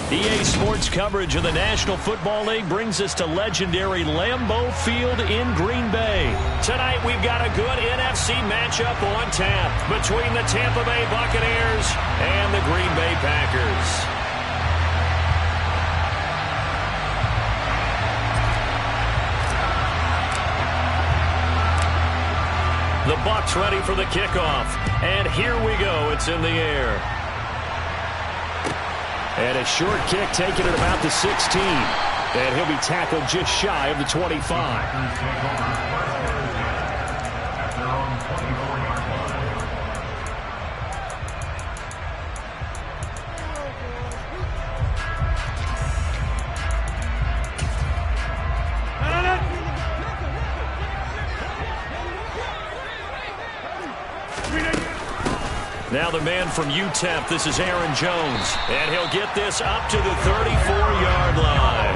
EA Sports coverage of the National Football League brings us to legendary Lambeau Field in Green Bay. Tonight we've got a good NFC matchup on tap between the Tampa Bay Buccaneers and the Green Bay Packers. The Bucs ready for the kickoff. And here we go. It's in the air. And a short kick taken at about the 16. And he'll be tackled just shy of the 25. Now the man from UTEP, this is Aaron Jones. And he'll get this up to the 34-yard line.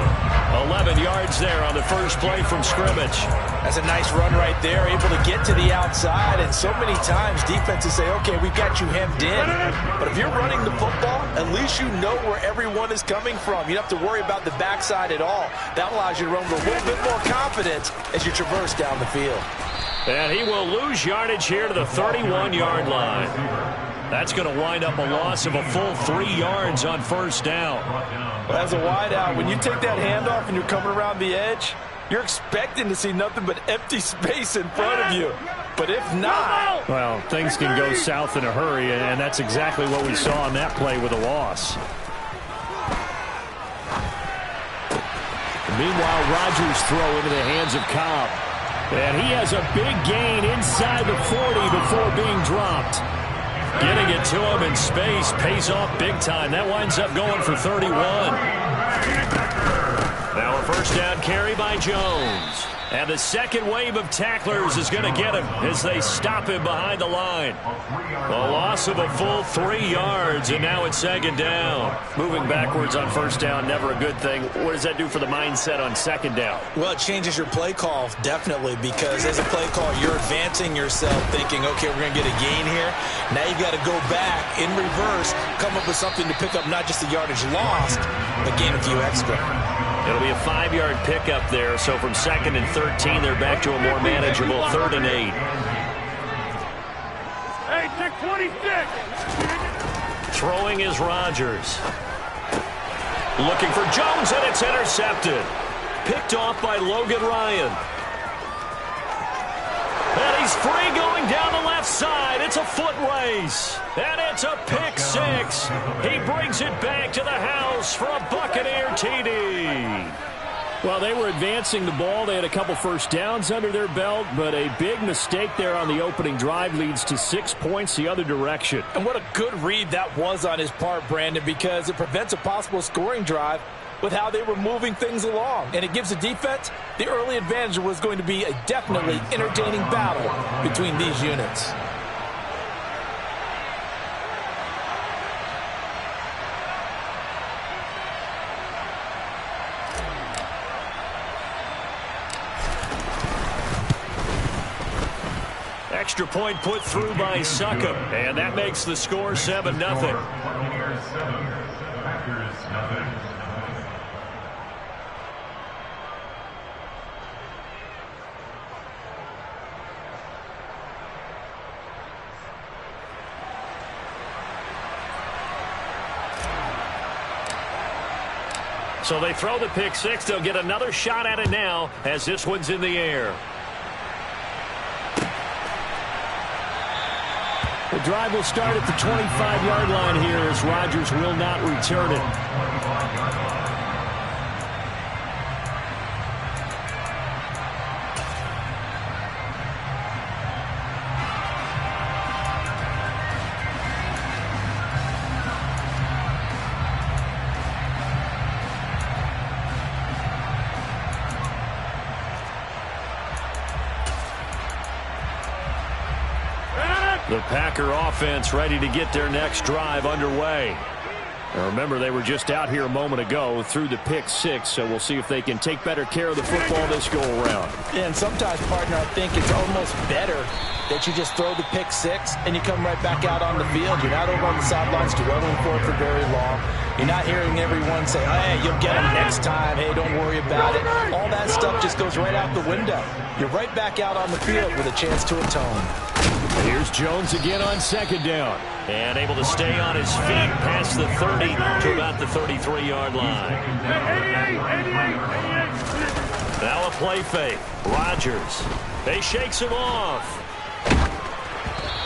11 yards there on the first play from scrimmage. That's a nice run right there, able to get to the outside. And so many times defenses say, okay, we've got you hemmed in. But if you're running the football, at least you know where everyone is coming from. You don't have to worry about the backside at all. That allows you to run with a little bit more confidence as you traverse down the field. And he will lose yardage here to the 31-yard line. That's going to wind up a loss of a full 3 yards on first down. Well, as a wideout, when you take that handoff and you're coming around the edge, you're expecting to see nothing but empty space in front of you. But if not... well, things can go south in a hurry, and that's exactly what we saw on that play with a loss. Meanwhile, Rodgers' throw into the hands of Cobb. And he has a big gain inside the 40 before being dropped. Getting it to him in space pays off big time. That winds up going for 31. Now a first down carry by Jones. And the second wave of tacklers is going to get him as they stop him behind the line. A loss of a full 3 yards, and now it's second down. Moving backwards on first down, never a good thing. What does that do for the mindset on second down? Well, it changes your play call, definitely, because as a play call, you're advancing yourself thinking, okay, we're going to get a gain here. Now you've got to go back in reverse, come up with something to pick up not just the yardage lost, but gain a few extra. It'll be a 5-yard pickup there, so from 2nd and 13, they're back to a more manageable 3rd and 8. Hey, check 26! Throwing is Rodgers. Looking for Jones, and it's intercepted. Picked off by Logan Ryan. And he's free going down the left side. It's a foot race. And it's a pick six. He brings it back to the house for a Buccaneer TD. Well, they were advancing the ball. They had a couple first downs under their belt, but a big mistake there on the opening drive leads to 6 points the other direction. And what a good read that was on his part, Brandon, because it prevents a possible scoring drive with how they were moving things along. And it gives the defense the early advantage. Was going to be a definitely entertaining battle between these units. Extra point put through by Succop, and that makes the score 7-0. So they throw the pick six. They'll get another shot at it now as this one's in the air. The drive will start at the 25-yard line here as Rodgers will not return it. The Packer offense ready to get their next drive underway. Now remember, they were just out here a moment ago through the pick six, so we'll see if they can take better care of the football this go-around. Yeah, and sometimes, partner, I think it's almost better that you just throw the pick six and you come right back out on the field. You're not over on the sidelines dwelling for it for very long. You're not hearing everyone say, hey, you'll get them next time. Hey, don't worry about it. All that stuff just goes right out the window. You're right back out on the field with a chance to atone. Here's Jones again on second down. And able to stay on his feet past the 30 to about the 33-yard line. 88. Now a play fake. Rodgers. They shakes him off.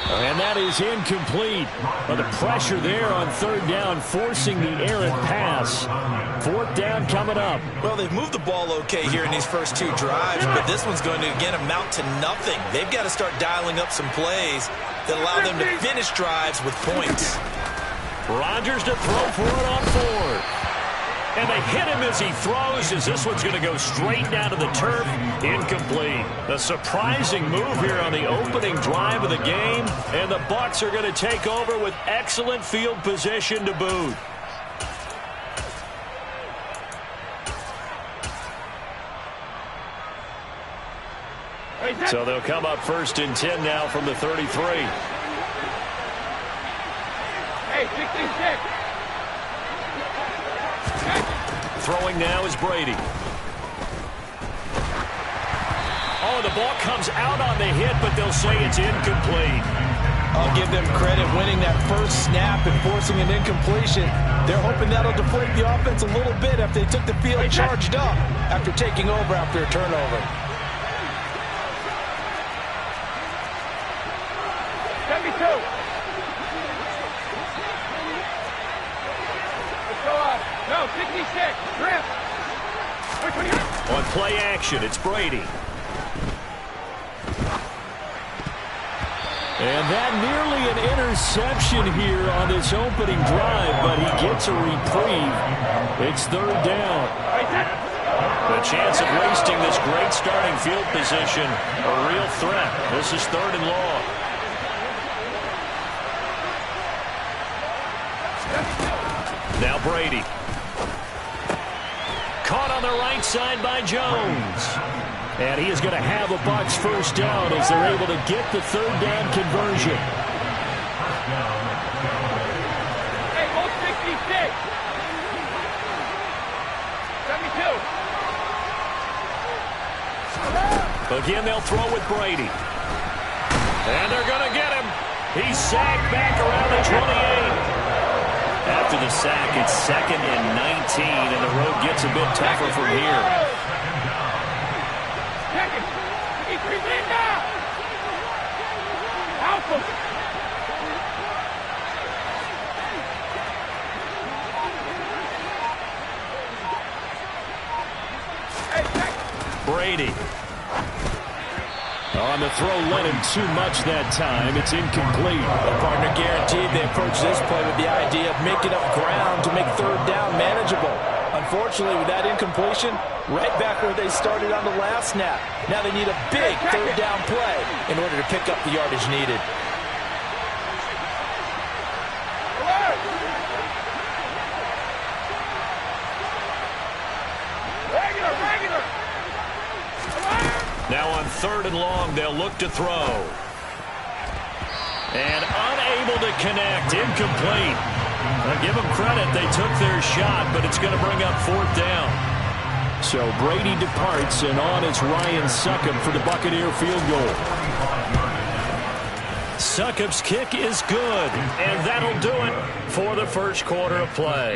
And that is incomplete. But the pressure there on third down, forcing the errant pass. Fourth down coming up. Well, they've moved the ball okay here in these first two drives, but this one's going to, again, amount to nothing. They've got to start dialing up some plays that allow them to finish drives with points. Rodgers to throw for it on fourth. And they hit him as he throws, as this one's going to go straight down to the turf. Incomplete. The surprising move here on the opening drive of the game. And the Bucs are going to take over with excellent field position to boot. So they'll come up first and 10 now from the 33. Hey, 66. Throwing now is Brady. Oh, the ball comes out on the hit, but they'll say it's incomplete. I'll give them credit winning that first snap and forcing an incompletion. They're hoping that'll deflate the offense a little bit after they took the field charged up after taking over after a turnover. 72. Let's go up. No, 66. Grip. On play action, it's Brady. And that nearly an interception here on this opening drive, but he gets a reprieve. It's third down. The chance of wasting this great starting field position, a real threat. This is third and long. Now Brady. Caught on the right side by Jones. And he is going to have a Bucs first down as they're able to get the third down conversion. Hey, hold 66. 72. Again, they'll throw with Brady. And they're going to get him. He's sacked back around the 28. After the sack, it's second and 19, and the road gets a bit tougher from here. Brady. On the throw, led him too much that time. It's incomplete. The partner guaranteed they approach this play with the idea of making up ground to make third down manageable. Unfortunately, with that incompletion, right back where they started on the last snap. Now they need a big third down play in order to pick up the yardage needed. Now on third and long, they'll look to throw. And unable to connect. Incomplete. I'll give them credit. They took their shot, but it's going to bring up fourth down. So Brady departs, and on it's Ryan Succop for the Buccaneer field goal. Succop's kick is good, and that'll do it for the first quarter of play.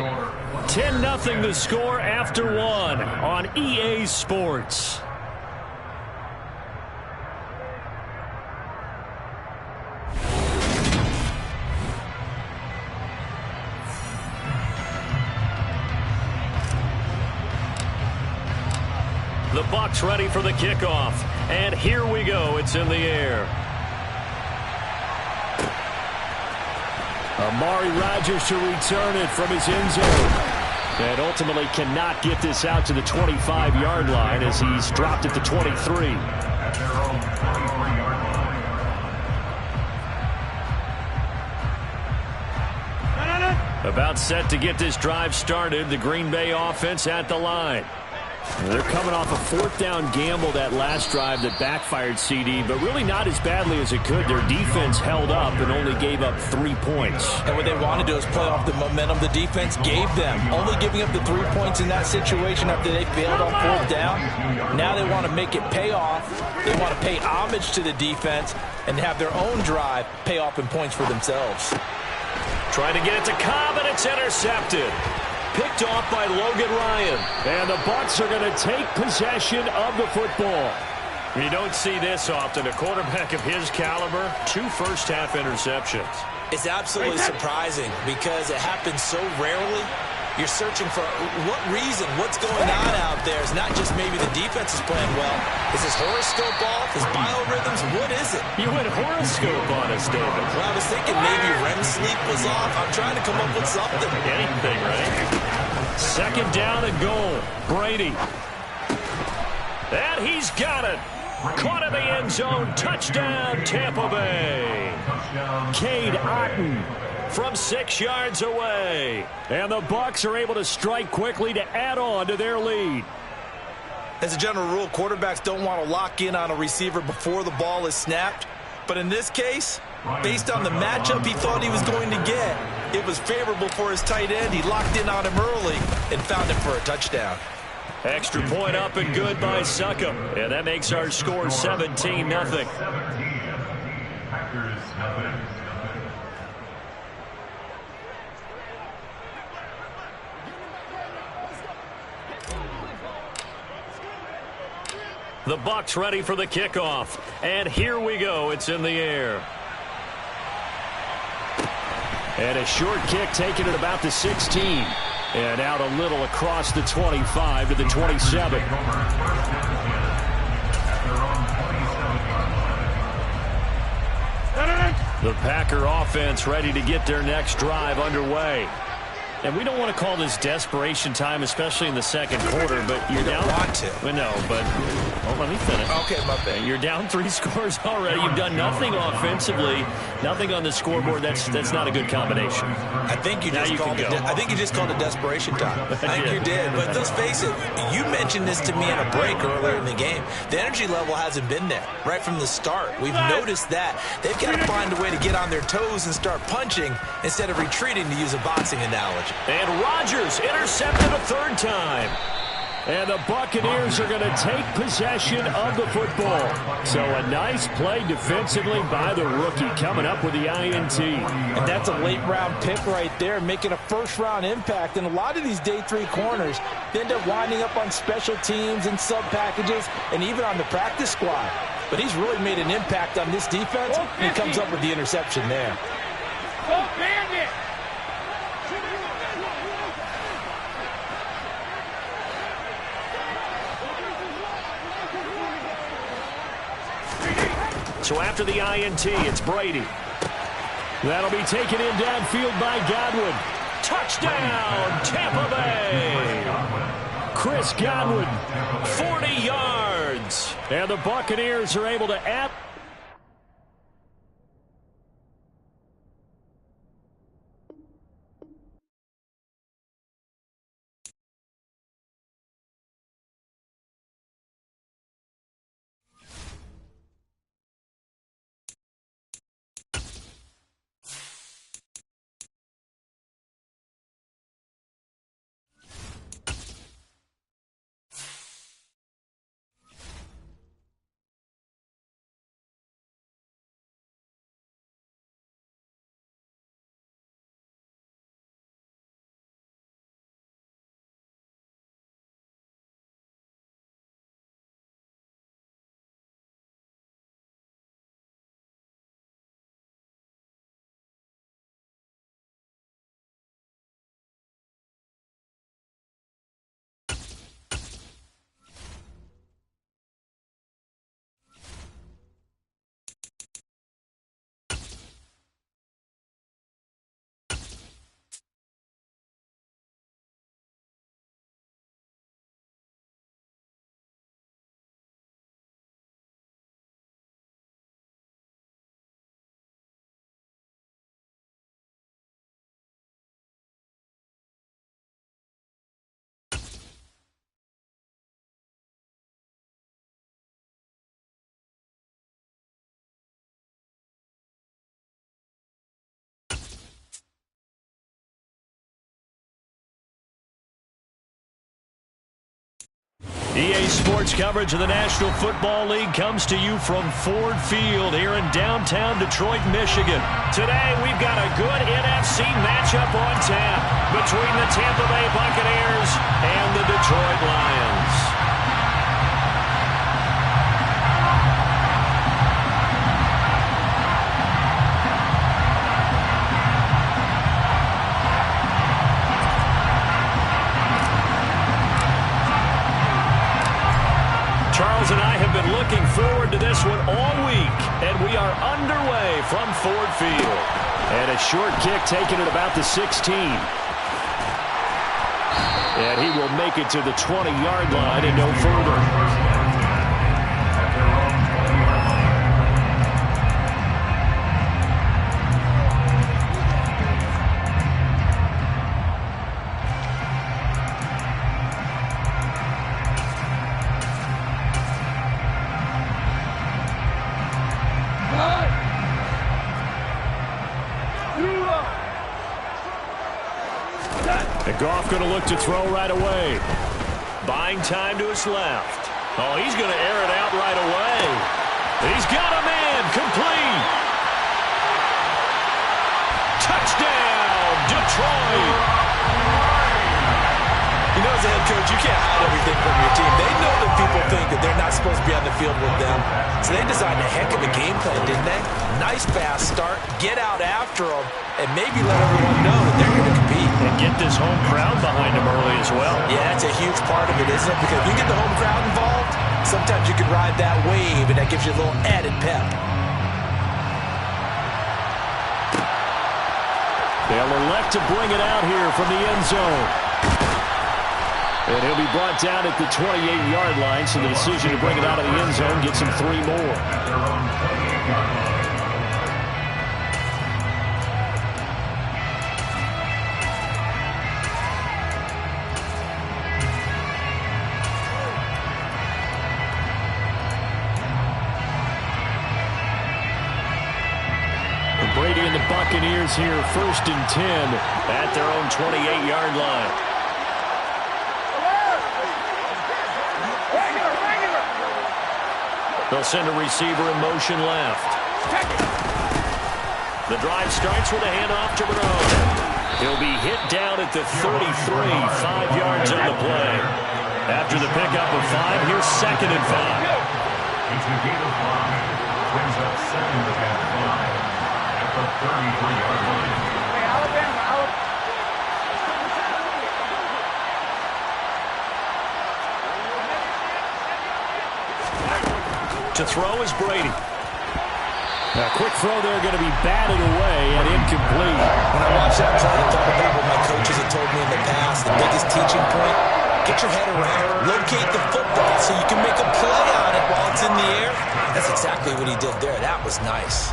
10-0 the score after one on EA Sports. The Bucs ready for the kickoff. And here we go. It's in the air. Amari Rodgers to return it from his end zone. And ultimately cannot get this out to the 25-yard line as he's dropped at the 23. About set to get this drive started. The Green Bay offense at the line. They're coming off a fourth down gamble that last drive that backfired, CD, but really not as badly as it could. Their defense held up and only gave up 3 points. And what they want to do is play off the momentum the defense gave them. Only giving up the 3 points in that situation after they failed on fourth down. Now they want to make it pay off. They want to pay homage to the defense and have their own drive pay off in points for themselves. Trying to get it to Cobb, and it's intercepted. Picked off by Logan Ryan. And the Bucs are going to take possession of the football. You don't see this often. A quarterback of his caliber, 2 first-half interceptions. It's absolutely surprising because it happens so rarely. You're searching for what reason, what's going on out there. It's not just maybe the defense is playing well. Is his horoscope off? His biorhythms? What is it? You went horoscope on us, David. Well, I was thinking maybe REM sleep was off. I'm trying to come up with something. Anything, right? Second down and goal. Brady. And he's got it. Caught in the end zone. Touchdown, Tampa Bay. Cade Otton from 6 yards away. And the Bucs are able to strike quickly to add on to their lead. As a general rule, quarterbacks don't want to lock in on a receiver before the ball is snapped. But in this case, based on the matchup he thought he was going to get, it was favorable for his tight end. He locked in on him early and found him for a touchdown. Extra point up and good by Succop. And that makes our score 17-0. The Bucs ready for the kickoff. And here we go. It's in the air. And a short kick taken at about the 16. And out a little across the 25 to the 27. The Packer offense ready to get their next drive underway. And we don't want to call this desperation time, especially in the second quarter, but you're down. Want to. Well, no, but let me finish. Okay, my bad. You're down 3 scores already. You've done nothing offensively, nothing on the scoreboard. That's not a good combination. I think you just called it. I think you just called it desperation time. I think you did. But let's face it. You mentioned this to me in a break earlier in the game. The energy level hasn't been there right from the start. We've noticed that they've got to find a way to get on their toes and start punching instead of retreating, to use a boxing analogy. And Rodgers intercepted a 3rd time. And the Buccaneers are going to take possession of the football. So a nice play defensively by the rookie, coming up with the INT. And that's a late-round pick right there, making a first-round impact. And a lot of these day 3 corners, they end up winding up on special teams and sub-packages and even on the practice squad. But he's really made an impact on this defense, and he comes up with the interception there. Go Bandit! So after the INT, it's Brady. That'll be taken in downfield by Godwin. Touchdown, Tampa Bay. Chris Godwin, 40 yards. And the Buccaneers are able to add EA Sports coverage of the National Football League comes to you from Ford Field here in downtown Detroit, Michigan. Today, we've got a good NFC matchup on tap between the Tampa Bay Buccaneers and the Detroit Lions. Charles and I have been looking forward to this one all week, and we are underway from Ford Field. And a short kick taken at about the 16. And he will make it to the 20-yard line and no further. Goff going to look to throw right away. Buying time to his left. Oh, he's going to air it out right away. He's got a man. Complete. Touchdown, Detroit. You know, as a head coach, you can't hide everything from your team. They know that people think that they're not supposed to be on the field with them. So they designed a heck of a game plan, didn't they? Nice fast start, get out after them, and maybe let everyone know that they're going to compete. And get this home crowd behind them early as well. Yeah, that's a huge part of it, isn't it? Because if you get the home crowd involved, sometimes you can ride that wave, and that gives you a little added pep. They'll elect to bring it out here from the end zone. And he'll be brought down at the 28-yard line, so the decision to bring it out of the end zone gets him 3 more. Brady and the Buccaneers here, 1st and 10 at their own 28-yard line. They'll send a receiver in motion left. The drive starts with a handoff to Monroe. He'll be hit down at the 33, 5 yards on the play. After the pickup of 5, here's 2nd and 5. It's the game of 5. Brings up 2nd and 5 at the 33-yard line. Hey, Alabama. To throw is Brady. A quick throw there going to be batted away and incomplete. When I watched that play, I thought about what my coaches had told me in the past. The biggest teaching point, get your head around, locate the football so you can make a play on it while it's in the air. That's exactly what he did there. That was nice.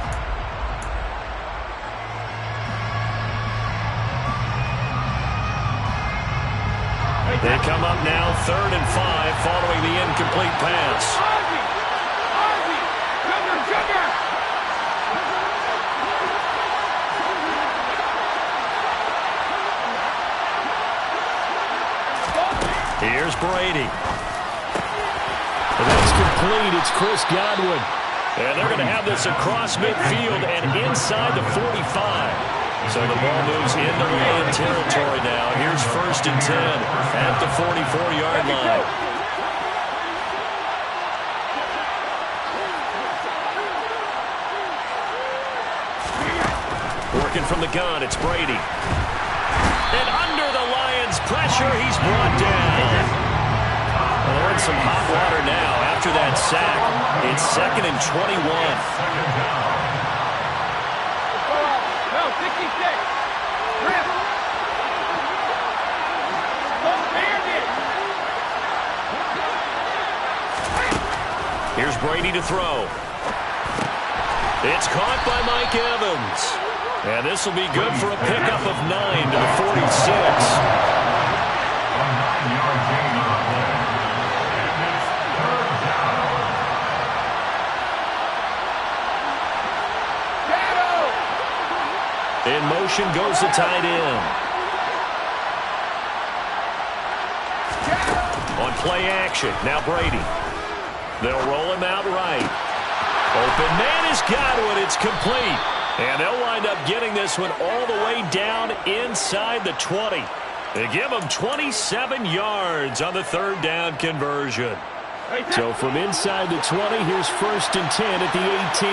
They come up now 3rd and 5 following the incomplete pass. Here's Brady. And that's complete. It's Chris Godwin. And they're going to have this across midfield and inside the 45. So the ball moves into Lion territory now. Here's 1st and 10 at the 44-yard line. Working from the gun, it's Brady. And under the Lions' pressure, he's brought down. They're in some hot water now after that sack. It's 2nd and 21. No, 66. Rip. Here's Brady to throw. It's caught by Mike Evans. And this will be good for a pickup of 9 to the 46. A 9-yard gain on the play. And it's 3rd down. In motion goes the tight end. On play action. Now Brady. They'll roll him out right. Open man has got it. It's complete. And they'll wind up getting this one all the way down inside the 20. They give them 27 yards on the third down conversion. So from inside the 20, here's 1st and 10 at the 18.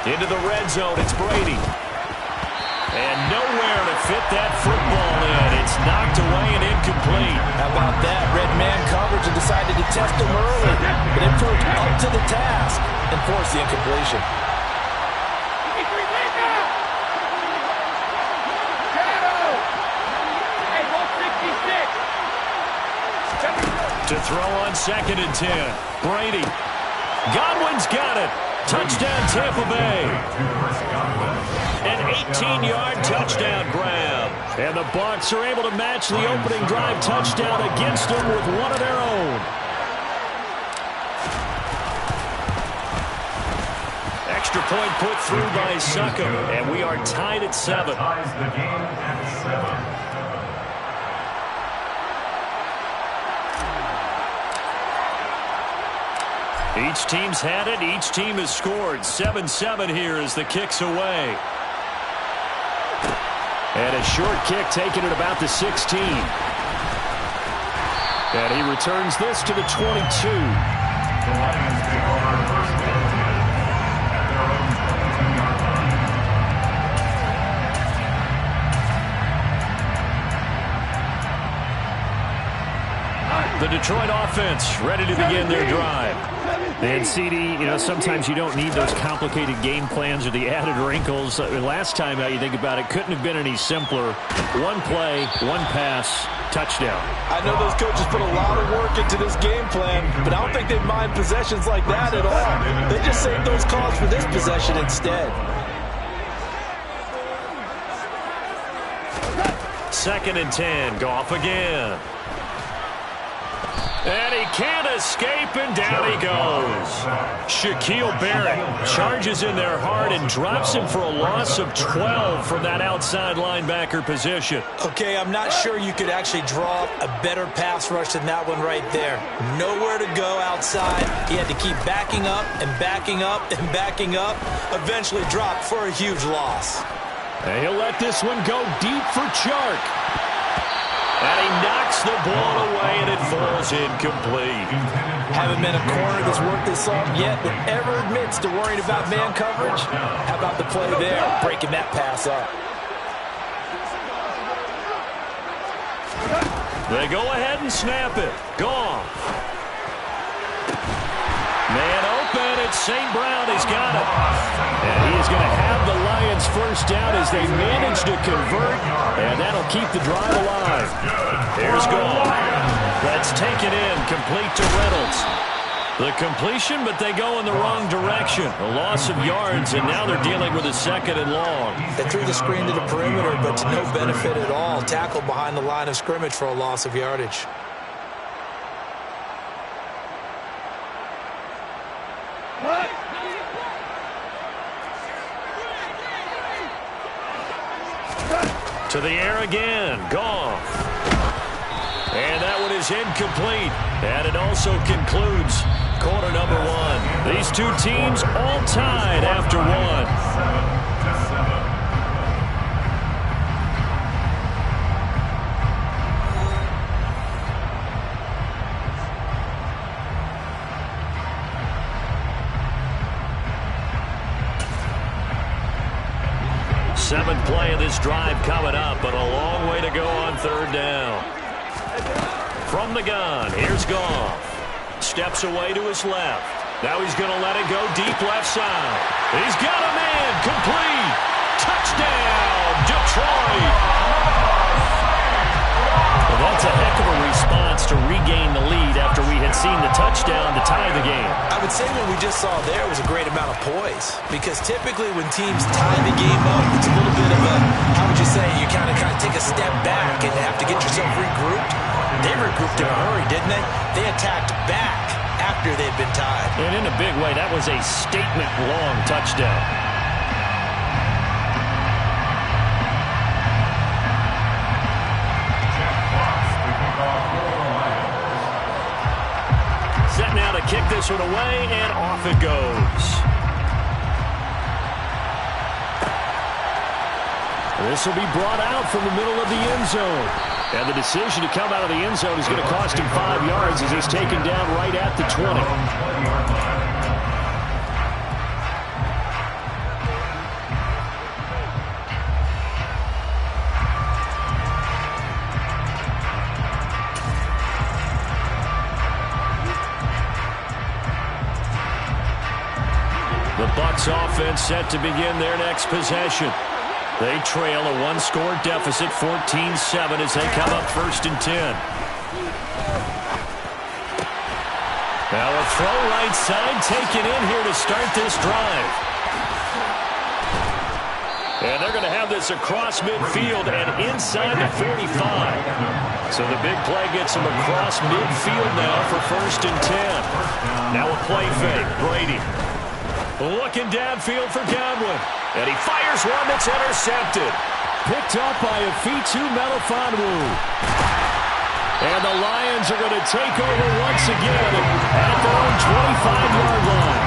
Into the red zone, it's Brady. And nowhere to fit that football in. It's knocked away and incomplete. How about that? Red man coverage and decided to test him early. But it proved up to the task and forced the incompletion. To throw on 2nd and 10. Brady. Godwin's got it. Touchdown, Tampa Bay. An 18-yard touchdown grab. And the Bucs are able to match the opening drive touchdown against them with one of their own. Extra point put through by Succop. And we are tied at 7. Ties the game at 7. Each team's had it. Each team has scored. 7-7 here as the kick's away. And a short kick taken at about the 16. And he returns this to the 22. The Lions take over 1st and 10 at their own 22-yard line. The Detroit offense ready to begin their drive. And CD, sometimes you don't need those complicated game plans or the added wrinkles. Last time out, you think about it, couldn't have been any simpler. One play, one pass, touchdown. I know those coaches put a lot of work into this game plan, but I don't think they mind possessions like that at all. They just saved those calls for this possession instead. 2nd and 10. Goff again. And he can't escape, and down he goes. Shaquille Barrett charges in there hard and drops him for a loss of 12 from that outside linebacker position. Okay, I'm not sure you could actually draw up a better pass rush than that one right there. Nowhere to go outside. He had to keep backing up and backing up and backing up. Eventually dropped for a huge loss. And he'll let this one go deep for Chark. And he knocks the ball away, and it falls incomplete. Haven't been a corner that's worked this off yet that ever admits to worrying about man coverage. How about the play there, breaking that pass up? They go ahead and snap it. Gone. Man open, it's St. Brown. He's got it. And he is going to have the Lions first down as they manage to convert, and that'll keep the drive alive. Here's Goff. That's taken in, complete to Reynolds. The completion, but they go in the wrong direction. A loss of yards, and now they're dealing with a 2nd and long. They threw the screen to the perimeter, but to no benefit at all. Tackled behind the line of scrimmage for a loss of yardage. To the air again. Goff. And that one is incomplete. And it also concludes quarter number 1. These two teams all tied after 1. 7-7. 7th play of this drive coming up, but a long way to go on 3rd down. From the gun, here's Goff. Steps away to his left. Now he's going to let it go deep left side. He's got a man, complete. Touchdown, Detroit. Well, that's a heck of a response to regain the lead after we had seen the touchdown to tie the game. I would say what we just saw there was a great amount of poise, because typically when teams tie the game up, it's a little bit of a, how would you say, you kind of take a step back and have to get yourself regrouped. They regrouped in a hurry, didn't they? They attacked back after they'd been tied. And in a big way, that was a statement-long touchdown. Set now to kick this one away, and off it goes. This will be brought out from the middle of the end zone. And the decision to come out of the end zone is going to cost him 5 yards as he's taken down right at the 20. The Bucs offense set to begin their next possession. They trail a one-score deficit, 14-7, as they come up 1st and 10. Now a throw right side taken in here to start this drive. And they're going to have this across midfield and inside the 45. So the big play gets them across midfield now for 1st and 10. Now a play fake. Brady looking downfield for Godwin. And he fires one that's intercepted. Picked up by Afitu Melifonwu. And the Lions are going to take over once again at their own 25-yard line.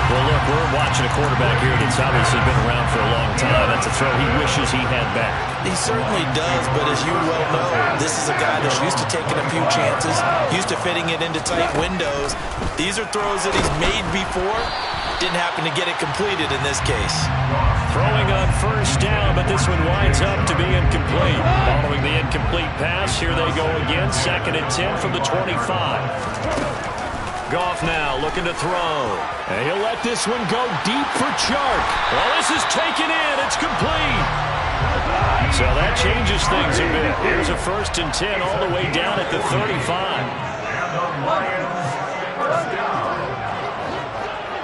Well, look, we're watching a quarterback here that's obviously been around for a long time. That's a throw he wishes he had back. He certainly does, but as you well know, this is a guy that's used to taking a few chances, used to fitting it into tight windows. These are throws that he's made before. Didn't happen to get it completed in this case. Throwing on 1st down, but this one winds up to be incomplete. Following the incomplete pass, here they go again. 2nd and 10 from the 25. Goff now looking to throw. And he'll let this one go deep for Chark. Well, this is taken in. It's complete. So that changes things a bit. Here's a 1st and 10 all the way down at the 35. And the Lions first down.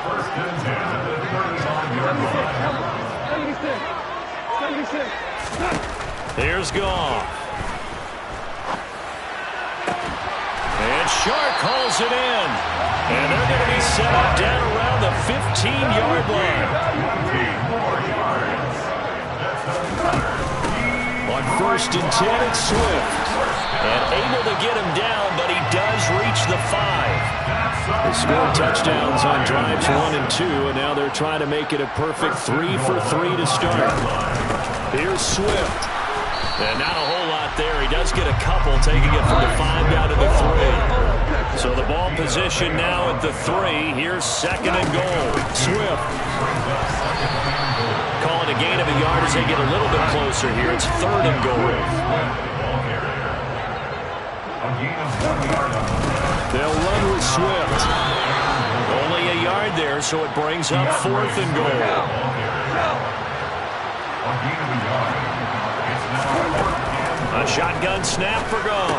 1st and 10 at the 35-yard line. Here's Goff. And Shark calls it in. And they're going to be set up down around the 15-yard line. 14 yards. On 1st and 10, it's Swift. And able to get him down, but he does reach the 5. They scored touchdowns on drives 1 and 2, and now they're trying to make it a perfect 3 for 3 to start. Here's Swift. And not a whole lot there. He does get a couple, taking it from the 5 down to the 3. So the ball position now at the 3. Here's 2nd and goal. Swift. Calling a gain of a yard as they get a little bit closer here. It's 3rd and goal. They'll run with Swift. Only a yard there, so it brings up 4th and goal. A shotgun snap for Goff.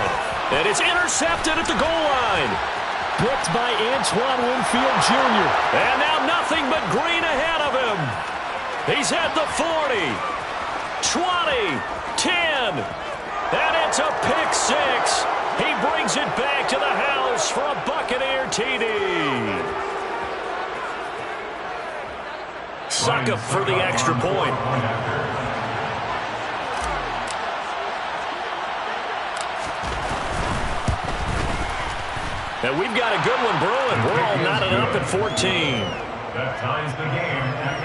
And it's intercepted at the goal line. Picked by Antoine Winfield Jr. And now nothing but green ahead of him. He's at the 40, 20, 10. And it's a pick 6. He brings it back to the house for a Buccaneer TD. Succop for the extra point. And we've got a good one brewing. We're all knotted up at 14. That ties the game at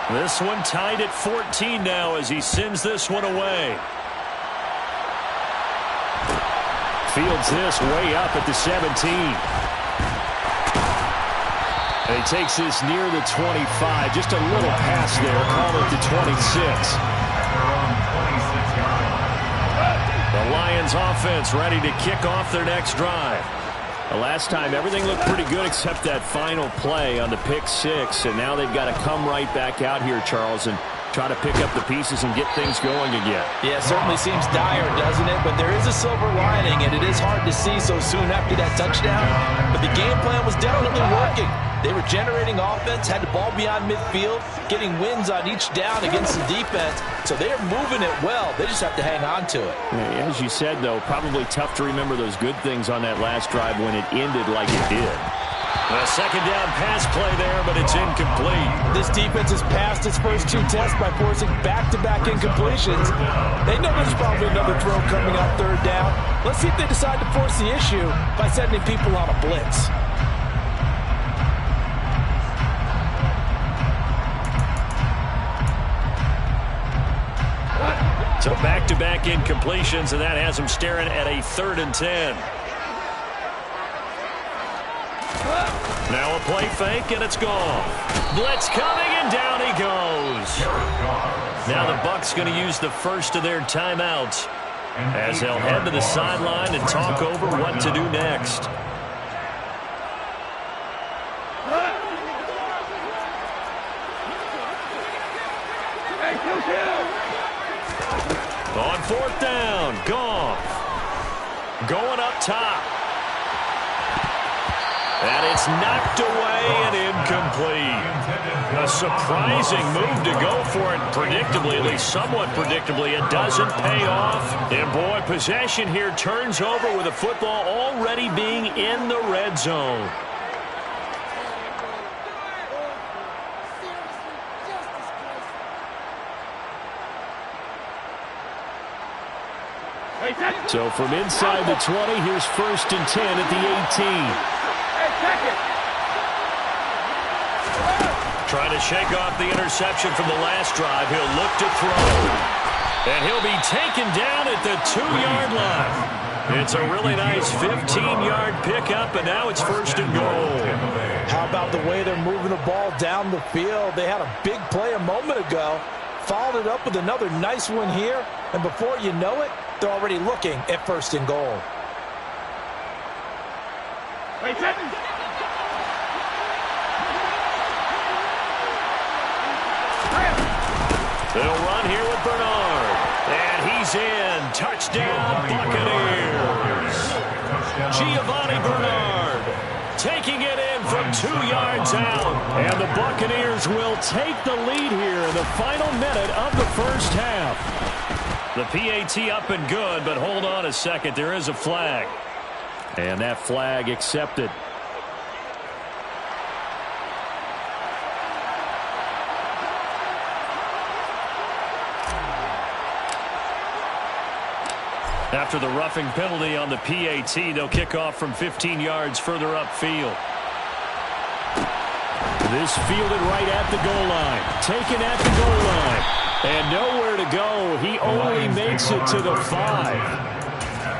14. This one tied at 14 now as he sends this one away. Fields this way up at the 17. And he takes this near the 25. Just a little pass there. Call it the 26. The Lions offense ready to kick off their next drive. The last time, everything looked pretty good except that final play on the pick 6. And now they've got to come right back out here, Charles, and try to pick up the pieces and get things going again. Yeah, it certainly seems dire, doesn't it? But there is a silver lining, and it is hard to see so soon after that touchdown. But the game plan was definitely working. They were generating offense, had the ball beyond midfield, getting wins on each down against the defense. So they are moving it well. They just have to hang on to it. As you said, though, probably tough to remember those good things on that last drive when it ended like it did. A second down pass play there, but it's incomplete. This defense has passed its first 2 tests by forcing back-to-back incompletions. They know there's probably another throw coming on 3rd down. Let's see if they decide to force the issue by sending people on a blitz. So back-to-back incompletions, and that has them staring at a 3rd and 10. Now a play fake, and it's gone. Blitz coming, and down he goes. Now the Bucs going to use the first of their timeouts as they'll head to the sideline and talk over what to do next. On 4th down, Goff going up top. And it's knocked away and incomplete. A surprising move to go for it predictably, at least somewhat predictably. It doesn't pay off. And boy, possession here turns over with the football already being in the red zone. So from inside the 20, here's 1st and 10 at the 18. Trying to shake off the interception from the last drive. He'll look to throw. And he'll be taken down at the 2-yard line. It's a really nice 15-yard pickup, and now it's 1st and goal. How about the way they're moving the ball down the field? They had a big play a moment ago, followed it up with another nice one here, and before you know it, they're already looking at 1st and goal. They'll run here with Bernard. And he's in. Touchdown, Buccaneers. Giovanni Bernard taking it in from 2 yards out. And the Buccaneers will take the lead here in the final minute of the first half. The PAT up and good, but hold on a second. There is a flag. And that flag accepted. After the roughing penalty on the PAT, they'll kick off from 15 yards further upfield. This fielded right at the goal line. Taken at the goal line. And nowhere to go. He only makes it to the 5.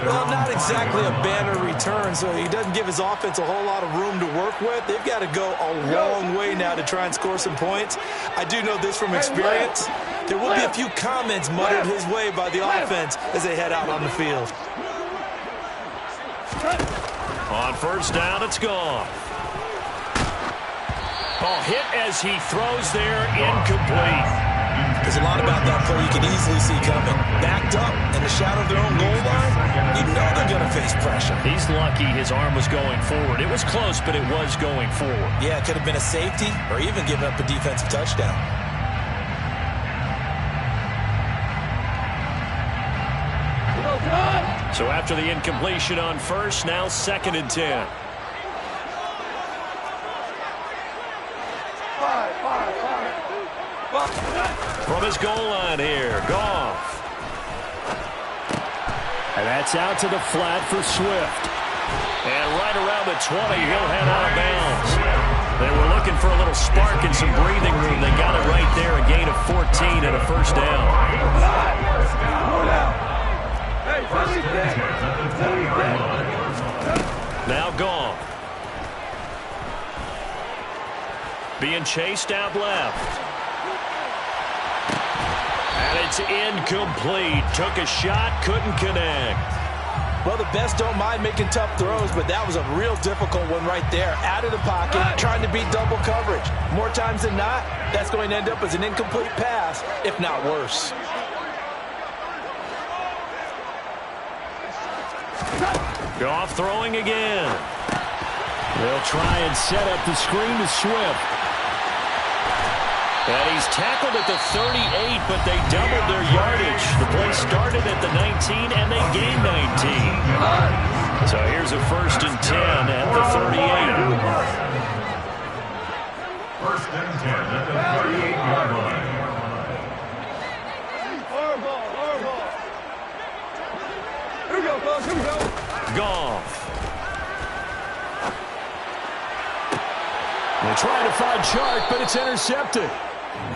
Well, not exactly a banner return, so he doesn't give his offense a whole lot of room to work with. They've got to go a long way now to try and score some points. I do know this from experience. There will be a few comments muttered his way by the offense as they head out on the field. On 1st down, it's gone. Oh, hit as he throws there, incomplete. There's a lot about that play you can easily see coming. Backed up in the shadow of their own goal line, you know they're going to face pressure. He's lucky his arm was going forward. It was close, but it was going forward. Yeah, it could have been a safety or even given up a defensive touchdown. So after the incompletion on 1st, now 2nd and 10. From his goal line here, Goff. And that's out to the flat for Swift. And right around the 20, he'll head out of bounds. They were looking for a little spark and some breathing room. They got it right there, a gain of 14 and a 1st down. Now Goff. Being chased out left. And it's incomplete. Took a shot, couldn't connect. Well, the best don't mind making tough throws, but that was a real difficult one right there. Out of the pocket, trying to beat double coverage. More times than not, that's going to end up as an incomplete pass, if not worse. Goff throwing again. They'll try and set up the screen to Swift. And he's tackled at the 38, but they doubled their yardage. The play started at the 19, and they gained 19. So here's a 1st and 10 at the 38. 1st and 10 at the 38-yard line. Horrible. Here we go, folks. Here we go. Goff. They try to find Chark, but it's intercepted.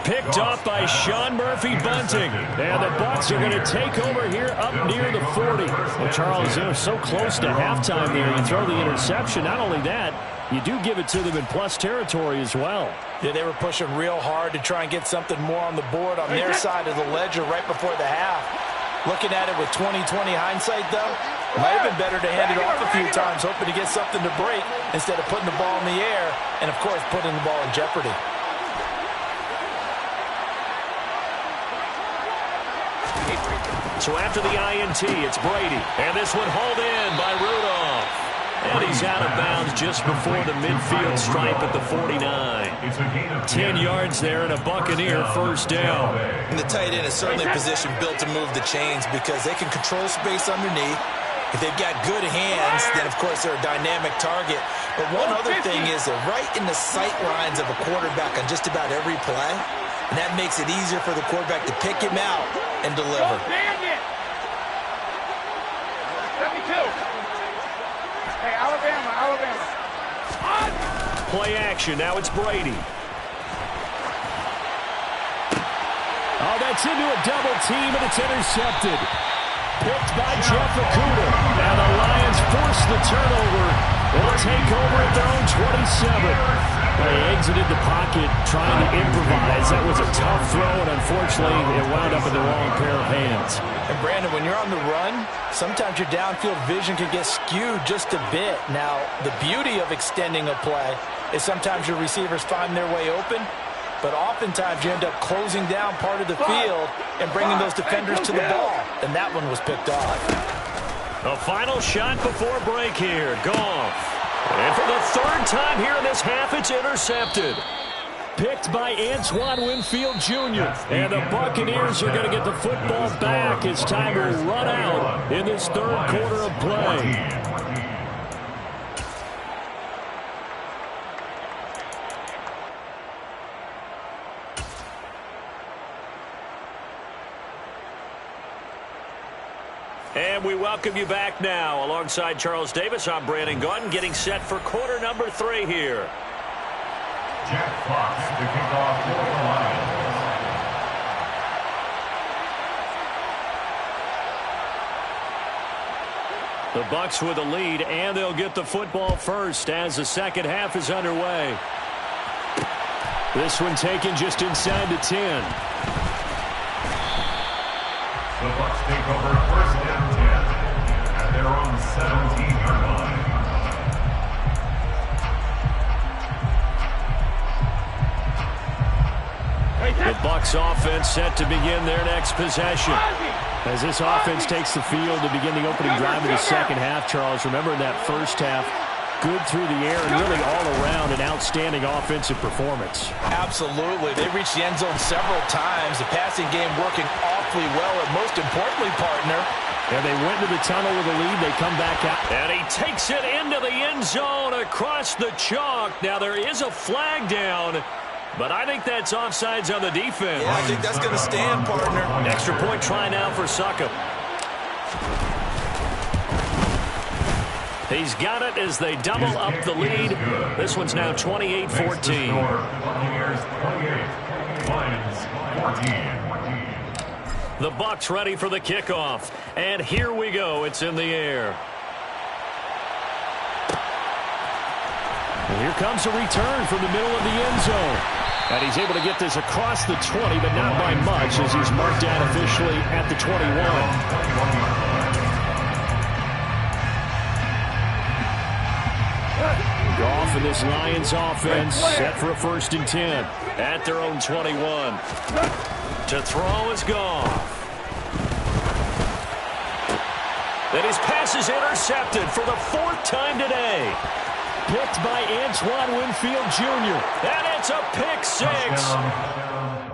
Picked off by Sean Murphy-Bunting. And the Bucs are going to take over here up near the 40. Well, Charles, they're so close to halftime there. You throw the interception. Not only that, you do give it to them in plus territory as well. Yeah, they were pushing real hard to try and get something more on the board on their side of the ledger right before the half. Looking at it with 20/20 hindsight, though, might have been better to hand it off a few times, hoping to get something to break instead of putting the ball in the air and, of course, putting the ball in jeopardy. So after the INT, it's Brady. And this one hauled in by Rudolph. And he's out of bounds just before the midfield stripe at the 49. 10 yards there and a Buccaneer 1st down. And the tight end is certainly a position built to move the chains because they can control space underneath. If they've got good hands, then, of course, they're a dynamic target. But one other thing is they're right in the sight lines of a quarterback on just about every play. And that makes it easier for the quarterback to pick him out and deliver. 72. Hey, Alabama. Play action. Now it's Brady. Oh, that's into a double team, and it's intercepted. Picked by Jeff Okudah. Now the Lions force the turnover. They'll take over at their own 27. They exited the pocket trying to improvise. That was a tough throw, and unfortunately, it wound up in the wrong pair of hands. And, Brandon, when you're on the run, sometimes your downfield vision can get skewed just a bit. Now, the beauty of extending a play is sometimes your receivers find their way open, but oftentimes you end up closing down part of the field and bringing those defenders to the ball, and that one was picked off. A final shot before break here. Goff. And for the 3rd time here in this half, it's intercepted. Picked by Antoine Winfield Jr. And the Buccaneers are going to get the football back as time will run out in this 3rd quarter of play. And we welcome you back now. Alongside Charles Davis, I'm Brandon Gaudin, getting set for quarter number 3 here. Jack Fox to kick off for the Lions. The Bucs with a lead, and they'll get the football first as the second half is underway. This one taken just inside the 10. The Bucs take over 1st and 10 at their own 17-yard line. The Bucs offense set to begin their next possession. As this offense takes the field to begin the opening drive of the second half, Charles, remember in that first half, good through the air and really all around an outstanding offensive performance. Absolutely. They reached the end zone several times. The passing game working awfully well, and most importantly, partner. And they went to the tunnel with a lead. They come back out. And he takes it into the end zone across the chalk. Now there is a flag down, but I think that's offsides on the defense. Yeah, I think that's going to stand, partner. Extra point try now for Succop. He's got it as they double up the lead. This one's now 28-14. Buccaneers 28, Lions 14. The Bucs ready for the kickoff. And here we go. It's in the air. And here comes a return from the middle of the end zone. And he's able to get this across the 20, but not by much as he's marked down officially at the 21. Goff and this Lions offense set for a 1st and 10. At their own 21. To throw is Goff. And his pass is intercepted for the 4th time today. Picked by Antoine Winfield Jr. And it's a pick 6.